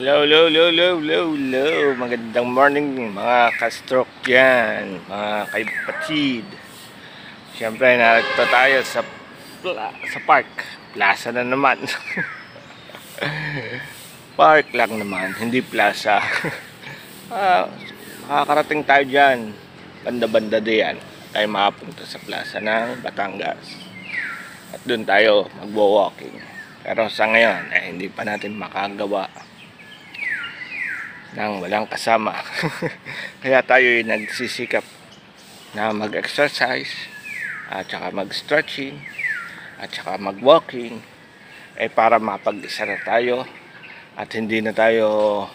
Hello. Magandang morning mga ka-stroke yan, mga kapatid. Siyempre, narito tayo sa park. Plaza na naman. Park lang naman, hindi plaza. Makakarating tayo dyan. Banda-banda diyan. Tayo makapunta sa plaza ng Batangas. At doon tayo magwo-walking. Pero sa ngayon, hindi pa natin makagawa nang walang kasama. Kaya tayo nagsisikap na mag-exercise at saka mag-stretching at saka mag-walking para mapag-isa na tayo at hindi na tayo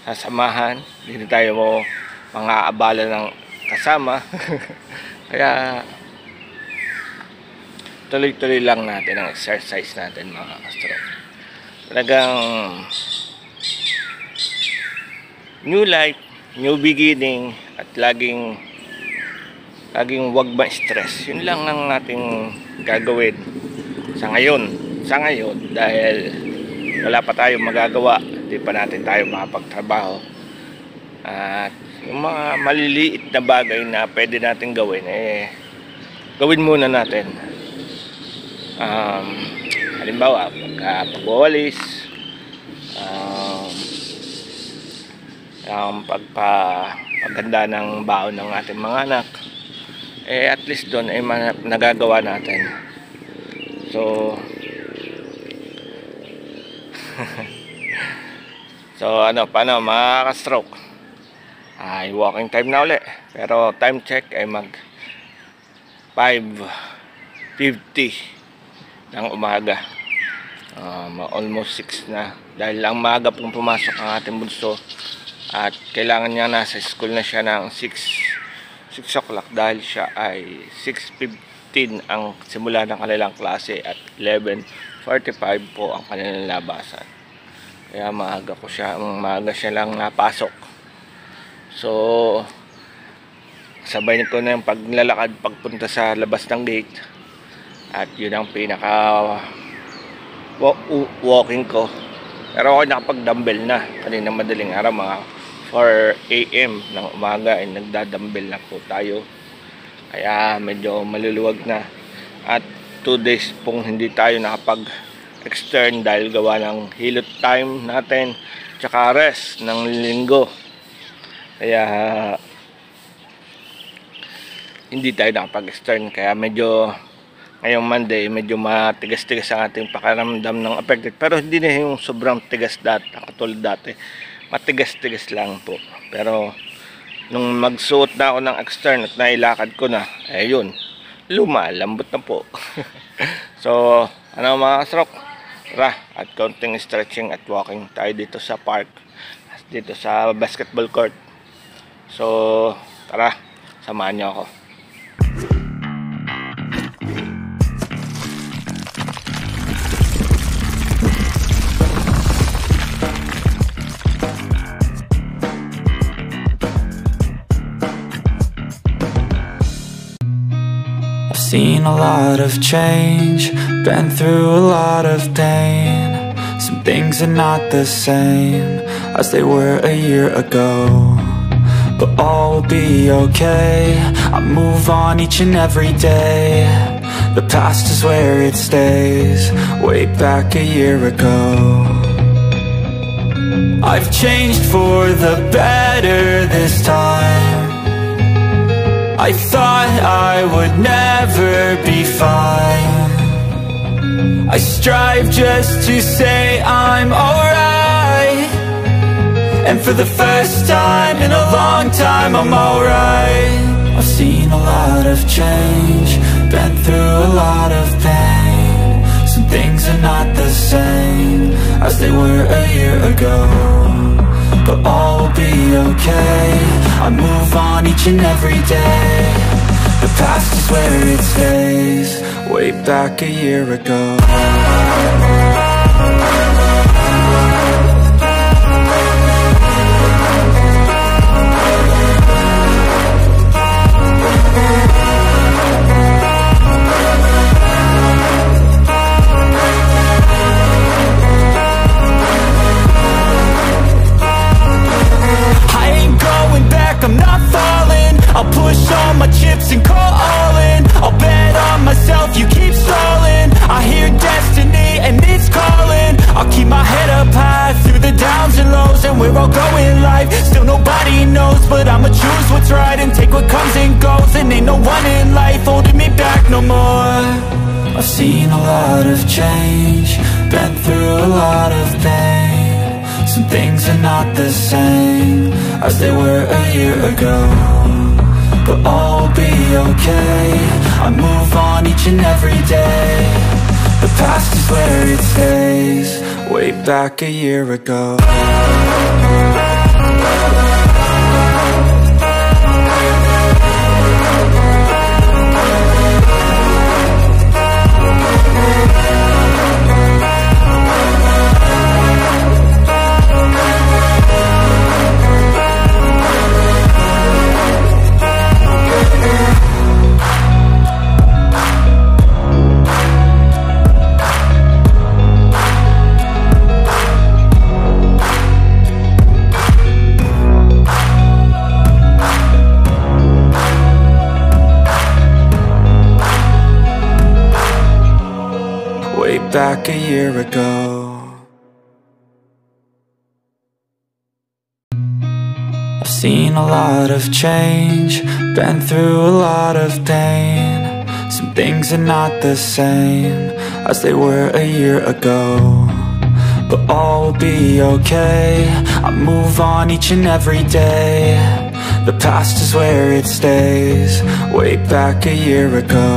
sasamahan, hindi na tayo mga abala ng kasama. Kaya tuloy-tuloy lang natin ang exercise natin mga ka-stroke. Talagang new life, new beginning, at laging wag ma-stress. Yun lang ang nating gagawin sa ngayon dahil wala pa tayong magagawa, hindi pa natin tayo makapagtrabaho. At yung mga maliliit na bagay na pwede natin gawin, gawin muna natin. Halimbawa, pagwawalis, ang pagpaganda ng baon ng ating mga anak, at least doon ay nagagawa natin. So paano mga ka-stroke, ay walking time na uli, pero time check ay mag 5:50 ng umaga. Almost 6 na dahil ang maaga pong pumasok ang ating bunso at kailangan niya nasa school na siya ng 6 o'clock dahil siya ay 6:15 ang simula ng kanilang klase at 11:45 po ang kanilang labasan. Kaya maaga siya lang napasok. So sabay ko na yung paglalakad pagpunta sa labas ng gate at yun ang pinaka walking ko. Pero ako nakapag-dumbbell na kanina madaling araw, mga 4 AM ng umaga ay nagdadumbbell na po tayo. Kaya medyo maluluwag na. At 2 days pong hindi tayo nakapag-extern dahil gawa ng hilot time natin tsaka rest ng linggo. Kaya hindi tayo nakapag-extern. Kaya medyo ngayong Monday, medyo matigas-tigas ang ating pakiramdam ng affected. Pero hindi na yung sobrang tigas katulad dati. Matigas-tigas lang po. Pero nung magsuot na ako ng extern at nailakad ko na, yun, lumalambot na po. So, mga ka-stroke? Tara, at konting stretching at walking tayo dito sa park, dito sa basketball court. So, tara, samahan niyo ako. Seen a lot of change, been through a lot of pain. Some things are not the same as they were a year ago, but all will be okay. I move on each and every day. The past is where it stays, way back a year ago. I've changed for the better this time. I thought I would never be fine. I strive just to say I'm alright, and for the first time in a long time I'm alright. I've seen a lot of change, been through a lot of pain. Some things are not the same as they were a year ago, but all will be okay. I move on each and every day. The past is where it stays, way back a year ago. all go in life. Still nobody knows, but I'ma choose what's right and take what comes and goes. And ain't no one in life holding me back no more. I've seen a lot of change, been through a lot of pain. Some things are not the same as they were a year ago, but all will be okay. I move on each and every day. The past is where it stays, way back a year ago. Back a year ago. I've seen a lot of change, been through a lot of pain. Some things are not the same as they were a year ago, but all will be okay. I move on each and every day. The past is where it stays, way back a year ago.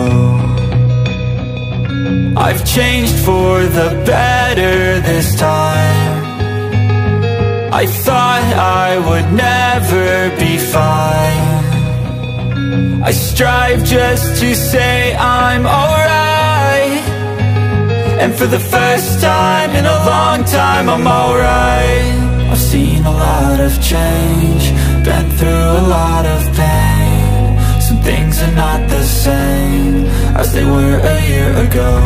I've changed for the better this time. I thought I would never be fine. I strive just to say I'm alright, and for the first time in a long time I'm alright. I've seen a lot of change, been through a lot of pain. Some things are not the same as they were a year ago,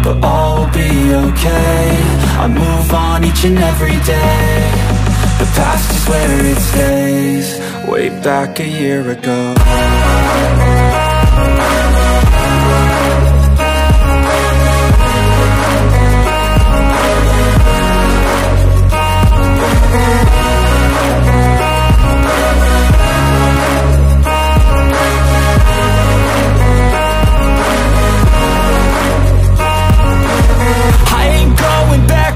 but all will be okay. I move on each and every day. The past is where it stays, way back a year ago.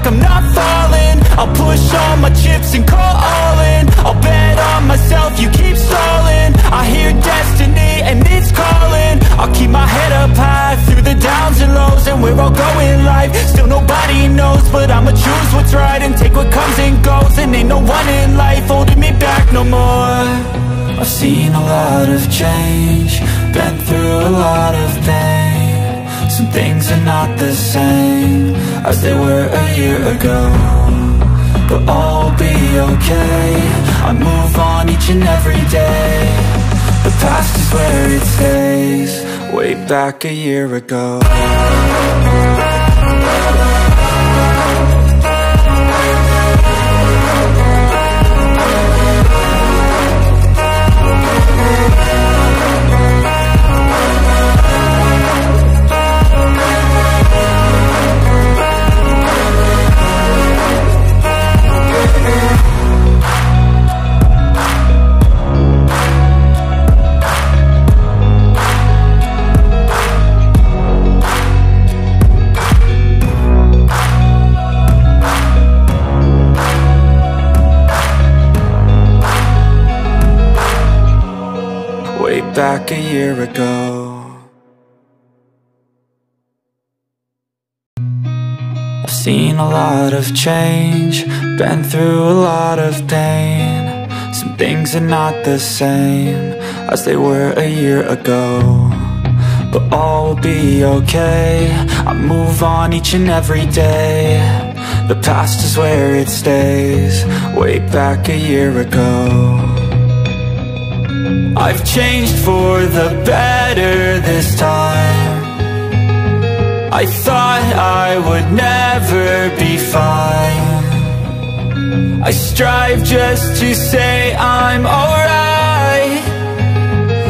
I'm not falling, I'll push all my chips and call all in. I'll bet on myself, you keep stalling. I hear destiny and it's calling. I'll keep my head up high through the downs and lows, and we're all going life. Still nobody knows, but I'ma choose what's right and take what comes and goes. And ain't no one in life holding me back no more. I've seen a lot of change, been through a lot of pain. Some things are not the same as they were a year ago, but all will be okay. I move on each and every day. The past is where it stays, way back a year ago. Back a year ago. I've seen a lot of change, been through a lot of pain. Some things are not the same as they were a year ago, but all will be okay. I move on each and every day. The past is where it stays, way back a year ago. I've changed for the better this time. I thought I would never be fine. I strive just to say I'm alright,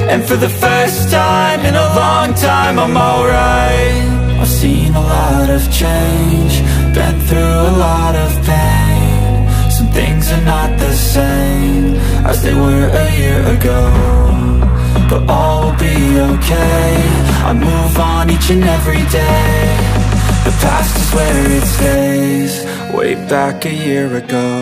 and for the first time in a long time I'm alright. I've seen a lot of change, been through a lot of pain. Some things are not the same as they were a year ago, but all will be okay. I move on each and every day. The past is where it stays, way back a year ago.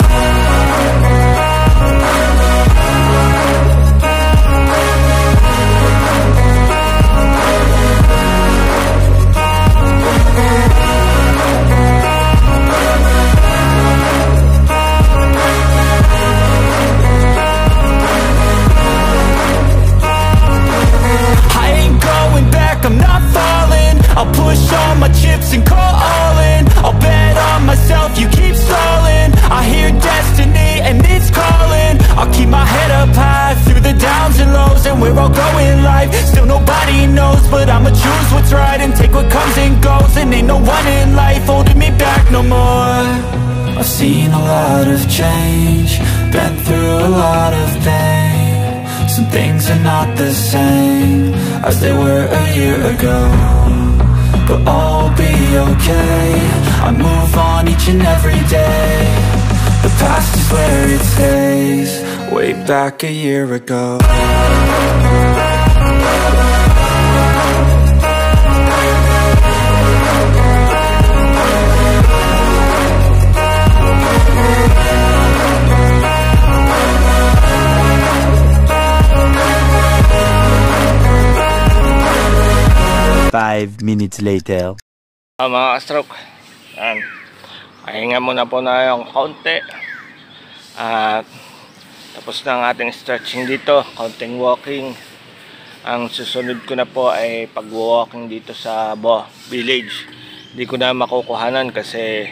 I'm not falling, I'll push all my chips and call all in. I'll bet on myself, you keep stalling. I hear destiny and it's calling. I'll keep my head up high through the downs and lows, and we're all growing life. Still nobody knows, but I'ma choose what's right and take what comes and goes. And ain't no one in life holding me back no more. I've seen a lot of change, been through a lot of pain. Some things are not the same as they were a year ago, but all will be okay. I move on each and every day. The past is where it stays, way back a year ago. 5 minutes later. Mga ka-stroke, pahinga muna po na yung kaunti at tapos na ang ating stretching dito, kaunting walking. Ang susunod ko na po ay pag-walking dito sa village. Hindi ko na makukuhanan kasi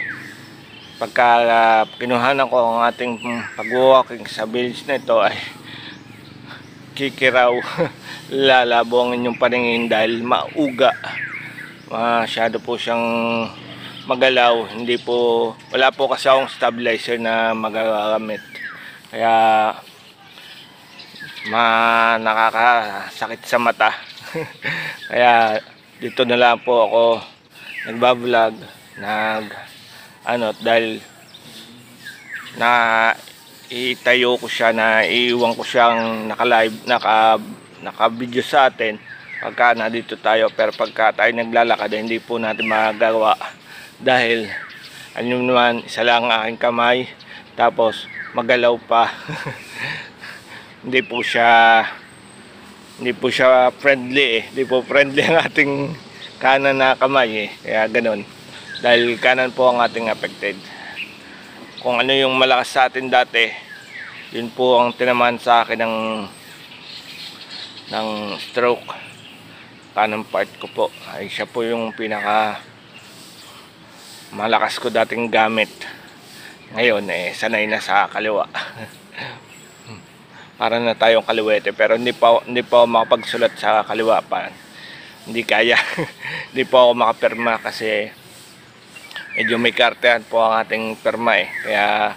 pagka kinuhanan ko ang ating pag-walking sa village na ito ay kikiraw. Lalabo ang inyong paningin dahil mauga, masyado po siyang magalaw. Wala po kasi akong stabilizer na magagamit, kaya nakakasakit sa mata. Kaya dito na lang po ako nagbablog dahil itayo ko siya, iiwan ko siyang naka-video sa atin pagka nandito tayo, pero pagka tayo naglalakad hindi po natin magagawa dahil ano naman, isa lang ang aking kamay tapos magalaw pa. hindi po siya friendly hindi po friendly ang ating kanan na kamay kaya ganun, dahil kanan po ang ating affected. Kung ano yung malakas sa atin dati, yun po ang tinamaan sa akin ng stroke. Kanang part ko po ay siya po yung pinaka malakas ko dating gamit. Ngayon sanay na sa kaliwa. Para na tayong kaliwete, pero hindi pa ako makapagsulat sa kaliwa pa. Hindi kaya. Hindi po ako makapirma kasi medyo may kartehan po ang ating pirma kaya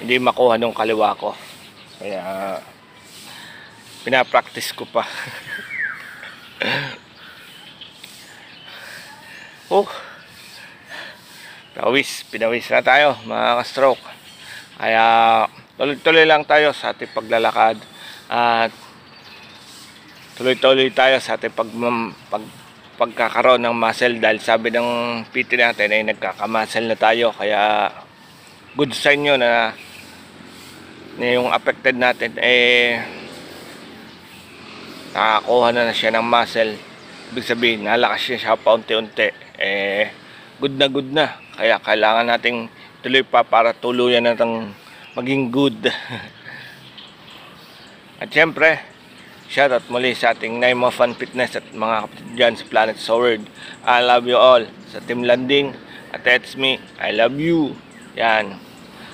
hindi makuha nung kaliwa ko. Kaya pinapractice ko pa. Pinawis na tayo mga ka-stroke. Kaya tuloy-tuloy lang tayo sa ating paglalakad at tuloy-tuloy tayo sa ating pagkakaroon ng muscle, dahil sabi ng PT natin ay nagkakamuscle na tayo. Kaya good sign yun na yung affected natin nakakuha na siya ng muscle. Ibig sabihin nalakas siya paunti-unti, good na. Kaya kailangan nating tuloy pa para tuluyan natang maging good. At syempre shoutout muli sa ating Naima Fun Fitness at mga kapatid dyan sa Planet Sword. I love you all. Sa Team Landing at It's Me, I love you. Yan.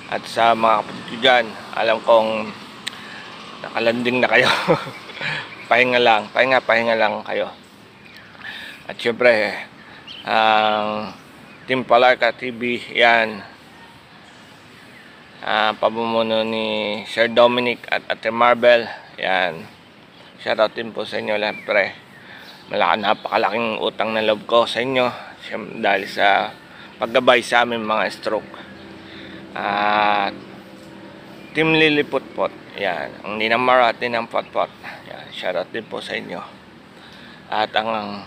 At sa mga kapatid ko dyan, alam kong nakalanding na kayo. Pahinga lang kayo. At syempre Team Palarca TV, yan, pamumuno ni Sir Dominic at Ate Marvel. Yan, shoutout din po sa inyo lahat, pre. Napakalaking utang na loob ko sa inyo dahil sa paggabay sa amin mga stroke. At Team Liliputpot. Yan. Ang Ninamar at Ninang Potpot. Yan. Shoutout din po sa inyo. At ang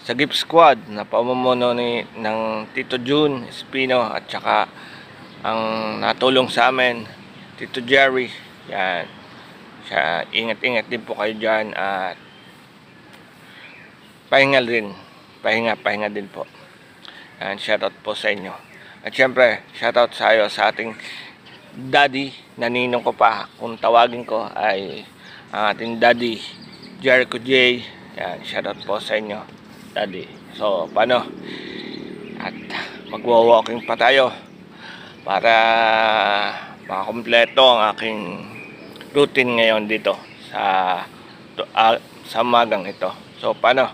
sa Gift Squad na pamumuno ng Tito June Espino at saka ang natulong sa amin, Tito Jerry. Yan. Siya, ingat-ingat din po kayo dyan at pahinga din po. And shoutout po sa inyo. At syempre, shoutout sa iyo sa ating daddy, naninong ko pa. Kung tawagin ko ay ang ating daddy, Jericho J. Yan, shoutout po sa inyo, daddy. So, paano? At magwa-walking pa tayo para makakompleto ang aking routine ngayon dito sa magang ito. So, paano?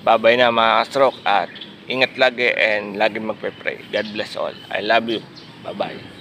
Babay na mga stroke at ingat lagi and lagi magpe-pray. God bless all. I love you. Bye-bye.